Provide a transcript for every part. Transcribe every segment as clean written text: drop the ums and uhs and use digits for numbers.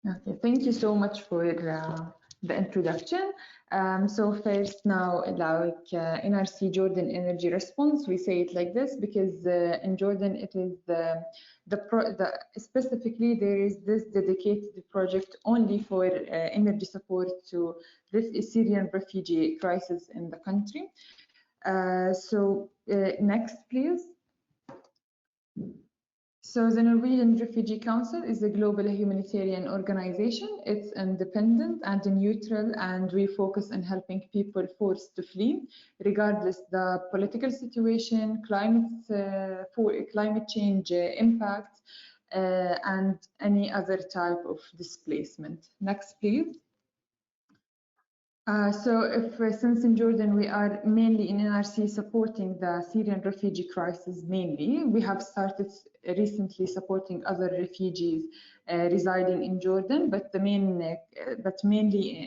Okay, thank you so much for the introduction. So first now, like NRC Jordan Energy Response, we say it like this because in Jordan it is specifically there is this dedicated project only for energy support to this Syrian refugee crisis in the country. Next, please. So the Norwegian Refugee Council is a global humanitarian organization. It's independent and neutral, and we focus on helping people forced to flee, regardless the political situation, climate change impact, and any other type of displacement. Next, please. Since in Jordan we are mainly in NRC supporting the Syrian refugee crisis mainly, we have started recently supporting other refugees residing in Jordan, but mainly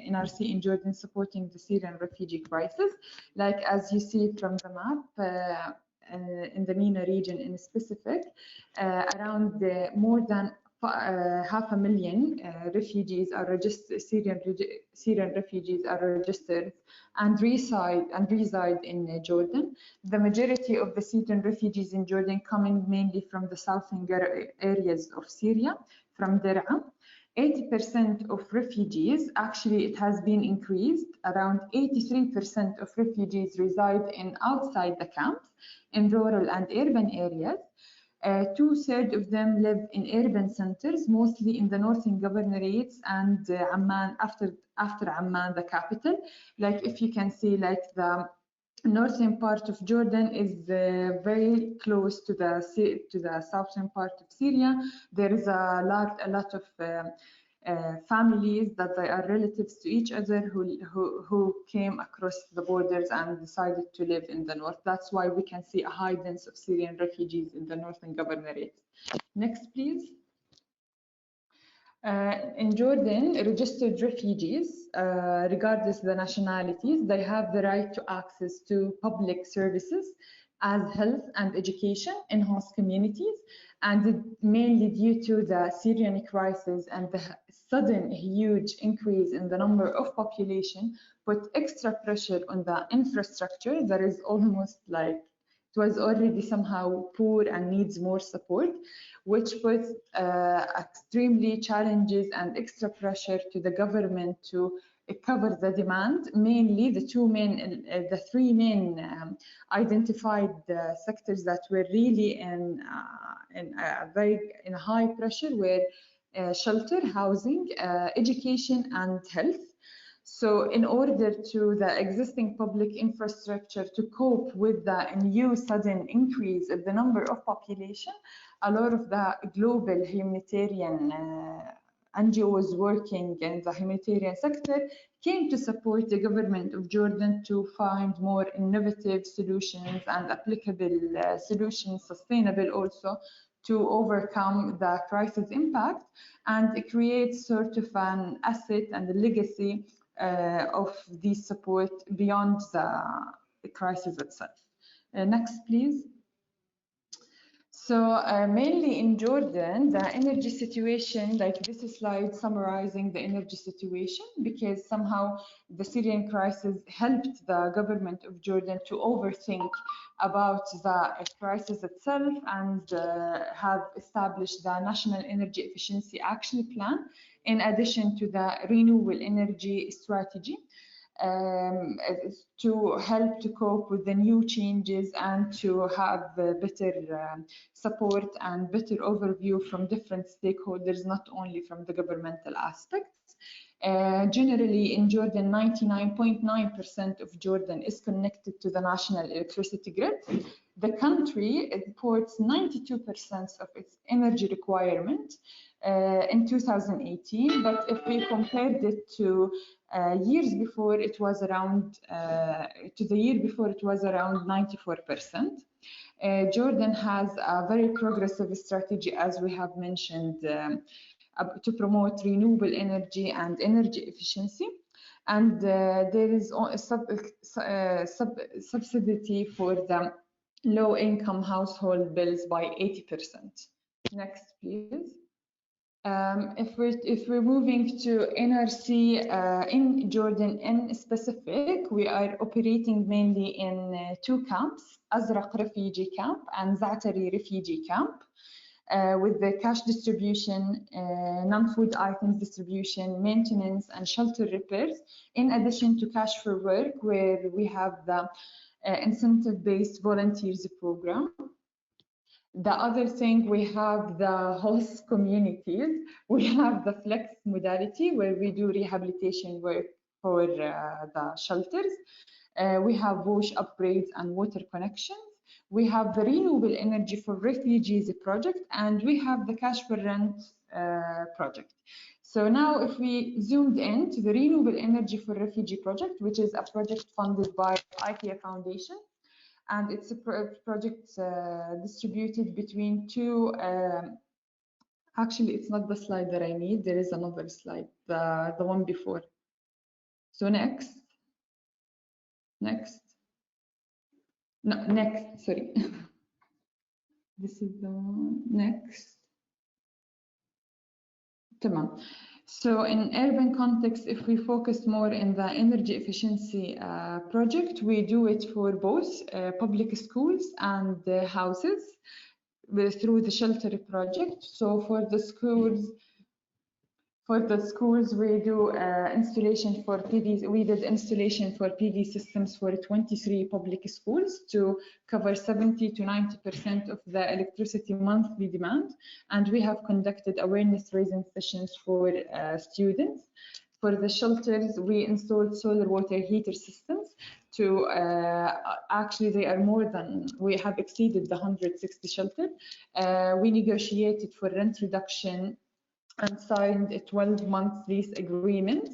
NRC in Jordan supporting the Syrian refugee crisis. Like as you see from the map, in the MENA region in specific, around more than 500,000 refugees are registered. Syrian refugees are registered and reside in Jordan. The majority of the Syrian refugees in Jordan coming mainly from the southern areas of Syria, from Der'a. 80% of refugees, actually it has been increased, around 83% of refugees reside in outside the camps in rural and urban areas. 2/3 of them live in urban centers, mostly in the northern governorates and Amman, after Amman, the capital. Like if you can see, like the northern part of Jordan is very close to the southern part of Syria. There is a lot of families that they are relatives to each other who came across the borders and decided to live in the north. That's why we can see a high density of Syrian refugees in the northern governorates. Next, please. In Jordan, registered refugees, regardless of the nationalities, they have the right to access to public services as health and education in host communities, and mainly due to the Syrian crisis and the sudden huge increase in the number of population put extra pressure on the infrastructure that is almost like it was already somehow poor and needs more support, which puts extremely challenges and extra pressure to the government to cover the demand. Mainly the three main identified sectors that were really in high pressure were shelter, housing, education, and health. So in order to the existing public infrastructure to cope with the new sudden increase of the number of population, a lot of the global humanitarian NGOs working in the humanitarian sector came to support the government of Jordan to find more innovative solutions and applicable solutions, sustainable also, to overcome the crisis impact and create sort of an asset and a legacy of this support beyond the crisis itself. Next, please. So mainly in Jordan, the energy situation, like this slide summarizing the energy situation, because somehow the Syrian crisis helped the government of Jordan to overthink about the crisis itself and have established the National Energy Efficiency Action Plan, in addition to the renewable energy strategy. To help to cope with the new changes and to have better support and better overview from different stakeholders, not only from the governmental aspects. Generally in Jordan, 99.9% of Jordan is connected to the national electricity grid. The country imports 92% of its energy requirement in 2018, but if we compared it to years before, it was around to the year before, it was around 94%. Jordan has a very progressive strategy, as we have mentioned, to promote renewable energy and energy efficiency. And there is a subsidy for the low-income household bills by 80%. Next, please. If we're moving to NRC in Jordan in specific, we are operating mainly in two camps: Azraq Refugee Camp and Za'atari Refugee Camp, with the cash distribution, non-food items distribution, maintenance, and shelter repairs, in addition to cash for work, where we have the incentive-based volunteers program. The other thing, we have the host communities. We have the flex modality, where we do rehabilitation work for the shelters. We have wash upgrades and water connections. We have the renewable energy for refugees project, and we have the cash for rent project. So now if we zoomed in to the renewable energy for refugee project, which is a project funded by IKEA Foundation, and it's a project distributed between two, actually it's not the slide that I need, there is another slide, the one before. So next, sorry. This is the one, next. Tamam. So in urban context, if we focus more in the energy efficiency project, we do it for both public schools and houses through the shelter project. So for the schools, we do installation for PV. We did installation for PV systems for 23 public schools to cover 70 to 90% of the electricity monthly demand. And we have conducted awareness raising sessions for students. For the shelters, we installed solar water heater systems to, actually they are more than, we have exceeded the 160 shelters. We negotiated for rent reduction and signed a 12-month lease agreement.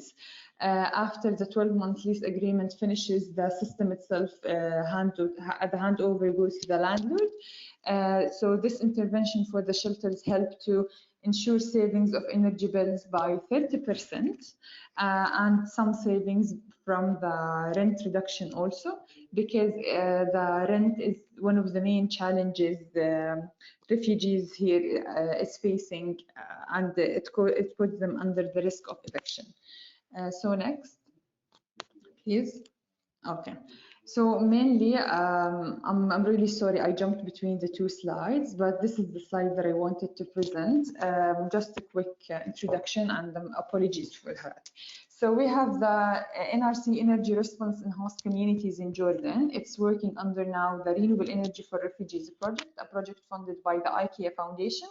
After the 12-month lease agreement finishes, the system itself, the handover goes to the landlord. So this intervention for the shelters helped to ensure savings of energy bills by 30%, and some savings from the rent reduction also, because the rent is one of the main challenges the refugees here is facing, and it puts them under the risk of eviction. So next, please. Okay. So mainly, I'm really sorry I jumped between the two slides, but this is the slide that I wanted to present. Just a quick introduction, and apologies for that. So we have the NRC Energy Response in Host Communities in Jordan. It's working under now the Renewable Energy for Refugees project, a project funded by the IKEA Foundation.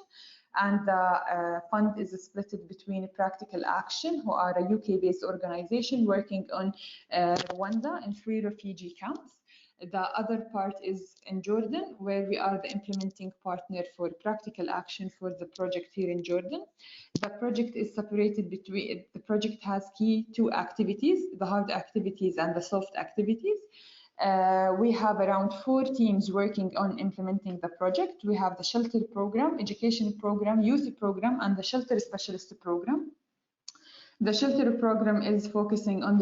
And the fund is split between Practical Action, who are a UK-based organization working on Rwanda in 3 refugee camps. The other part is in Jordan, where we are the implementing partner for Practical Action for the project here in Jordan. The project is separated between, the project has key 2 activities, the hard activities and the soft activities. We have around 4 teams working on implementing the project. We have the shelter program, education program, youth program, and the shelter specialist program. The shelter program is focusing on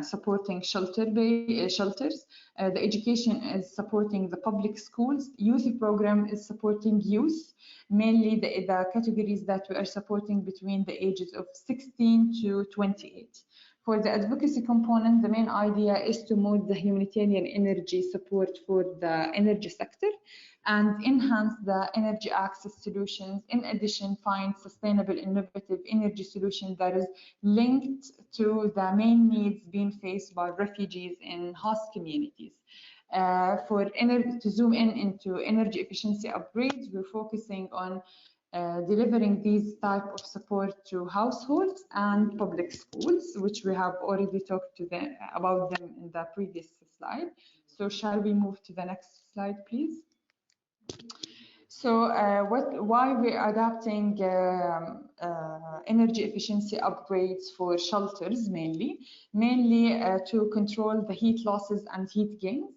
supporting shelters. The education is supporting the public schools. Youth program is supporting youth, mainly the categories that we are supporting between the ages of 16 to 28. For the advocacy component, the main idea is to move the humanitarian energy support for the energy sector and enhance the energy access solutions. In addition, find sustainable, innovative energy solution that is linked to the main needs being faced by refugees in host communities. To zoom into energy efficiency upgrades, we're focusing on delivering these type of support to households and public schools, which we have already talked about them in the previous slide. So shall we move to the next slide, please? So why we're adapting energy efficiency upgrades for shelters mainly to control the heat losses and heat gains.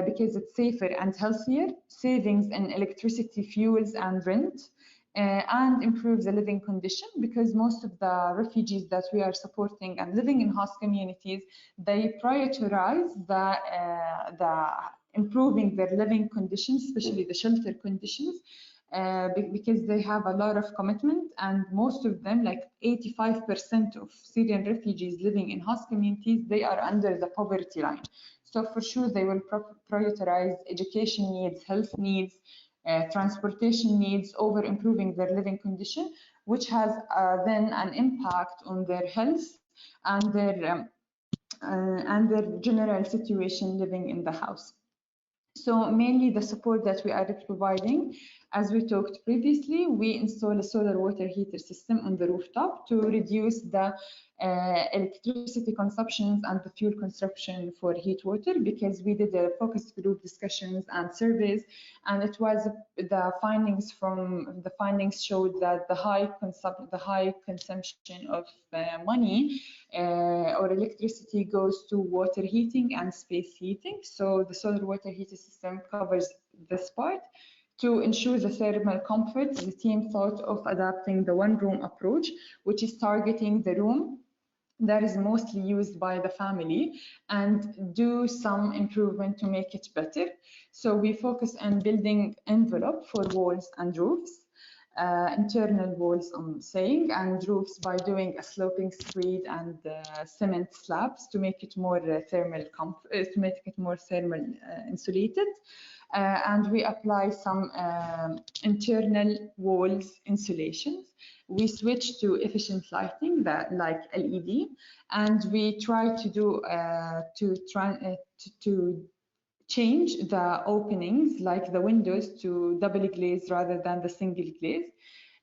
Because it's safer and healthier, savings in electricity, fuels, and rent, and improve the living condition, because most of the refugees that we are supporting and living in host communities, they prioritize the improving their living conditions, especially the shelter conditions, because they have a lot of commitment, and most of them, like 85% of Syrian refugees living in host communities, they are under the poverty line. So for sure, they will prioritize education needs, health needs, transportation needs over improving their living condition, which has then an impact on their health and their general situation living in the house. So mainly the support that we are providing, as we talked previously, we install a solar water heater system on the rooftop to reduce the electricity consumptions and the fuel consumption for heat water, because we did a focus group discussions and surveys, and it was the findings showed that the high consumption of money or electricity goes to water heating and space heating. So the solar water heater system covers this part. To ensure the thermal comfort, the team thought of adapting the one-room approach, which is targeting the room that is mostly used by the family and do some improvement to make it better. So we focus on building envelope for walls and roofs. Internal walls, I'm saying, and roofs by doing a sloping screed and cement slabs to make it more thermal insulated. And we apply some internal walls insulations. We switch to efficient lighting, like LED, and we try to do to change the openings, like the windows, to double glaze rather than the single glaze.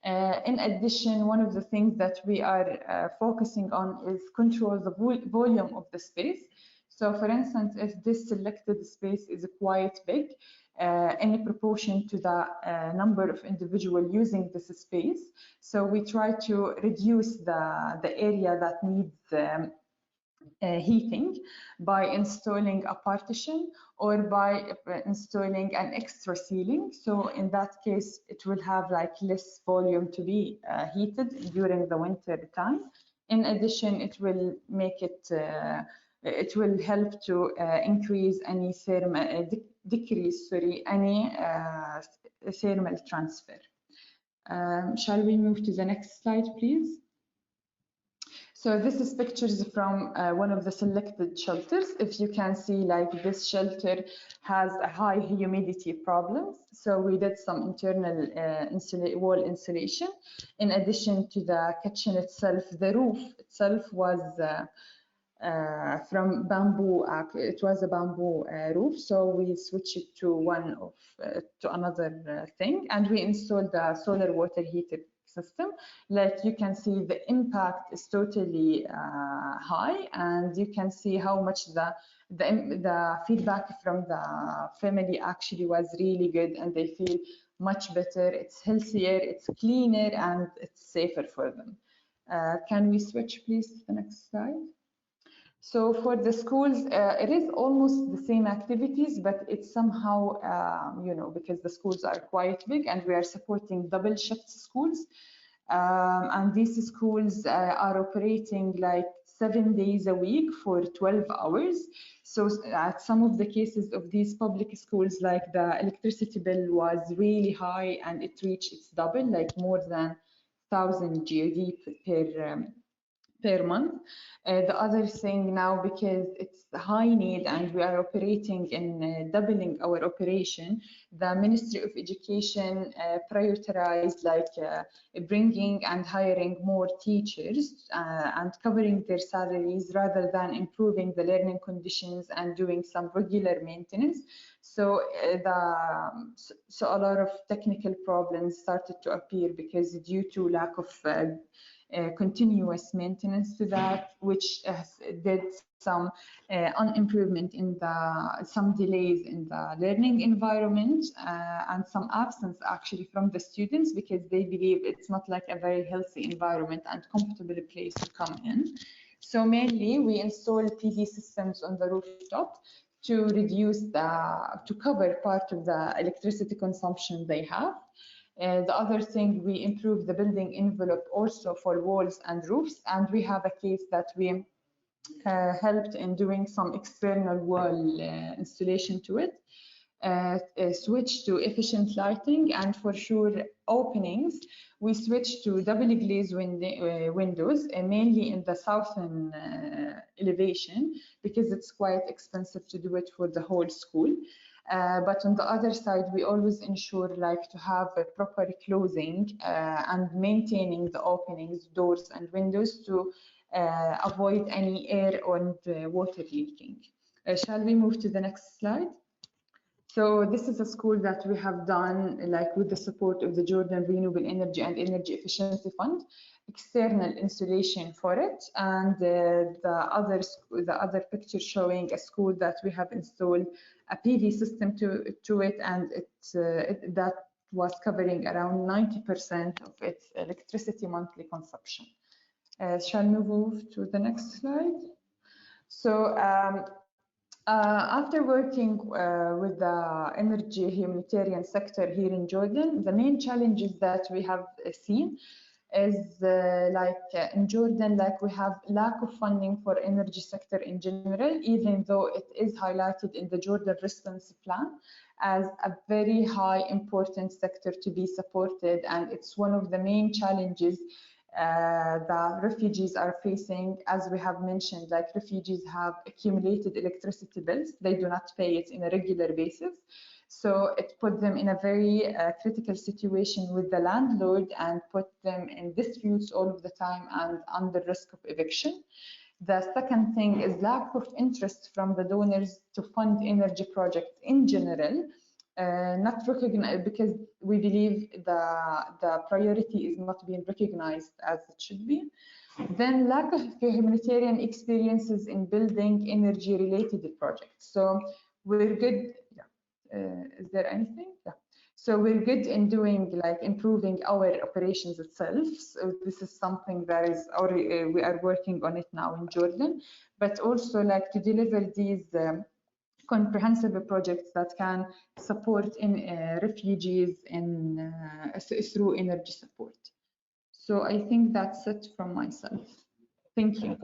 In addition, one of the things that we are focusing on is control the volume of the space. So for instance, if this selected space is quite big, in proportion to the number of individuals using this space, so we try to reduce the area that needs heating by installing a partition or by installing an extra ceiling. So in that case, it will have like less volume to be heated during the winter time. In addition, it will make it it will help to increase any decrease any thermal transfer. Shall we move to the next slide, please? So this is pictures from one of the selected shelters. If you can see, like, this shelter has a high humidity problems. So we did some internal wall insulation. In addition to the kitchen itself, the roof itself was from bamboo. It was a bamboo roof, so we switched it to to another thing, and we installed the solar water heater system. Like you can see, the impact is totally high, and you can see how much the feedback from the family actually was really good, and they feel much better. It's healthier, it's cleaner, and it's safer for them. Can we switch, please, to the next slide? So for the schools, it is almost the same activities, but it's somehow, you know, because the schools are quite big and we are supporting double shift schools. And these schools are operating like 7 days a week for 12 hours. So at some of the cases of these public schools, like the electricity bill was really high and it reached its double, like more than 1,000 GOD per month. The other thing now, because it's high need and we are operating in doubling our operation, the Ministry of Education prioritized like bringing and hiring more teachers and covering their salaries rather than improving the learning conditions and doing some regular maintenance. So so a lot of technical problems started to appear because due to lack of continuous maintenance to that, which did some improvement in some delays in the learning environment and some absence actually from the students, because they believe it's not like a very healthy environment and comfortable place to come in. So mainly we install PV systems on the rooftop to reduce to cover part of the electricity consumption they have. The other thing, we improve the building envelope also for walls and roofs, and we have a case that we helped in doing some external wall installation to it. switch to efficient lighting, and for sure openings, we switched to double glazed windows, mainly in the southern elevation, because it's quite expensive to do it for the whole school. But on the other side, we always ensure like to have a proper closing and maintaining the openings, doors and windows to avoid any air and water leaking. Shall we move to the next slide? So this is a school that we have done like with the support of the Jordan Renewable Energy and Energy Efficiency Fund, external installation for it, and the other picture showing a school that we have installed a PV system to it, and that was covering around 90% of its electricity monthly consumption. Shall we move to the next slide? So after working with the energy humanitarian sector here in Jordan, the main challenges that we have seen is in Jordan, like we have lack of funding for energy sector in general, even though it is highlighted in the Jordan Response Plan as a very high important sector to be supported, and it's one of the main challenges the refugees are facing. As we have mentioned, like refugees have accumulated electricity bills, they do not pay it in a regular basis, so it put them in a very critical situation with the landlord and put them in disputes all of the time and under risk of eviction. The second thing is lack of interest from the donors to fund energy projects in general. Not recognized, because we believe the priority is not being recognized as it should be. Then lack of humanitarian experiences in building energy related projects. So we're good. Is there anything? Yeah. So we're good in doing like improving our operations itself. So this is something that is already we are working on it now in Jordan, but also like to deliver these comprehensive projects that can support in refugees in through energy support. So I think that's it from myself. Thank you.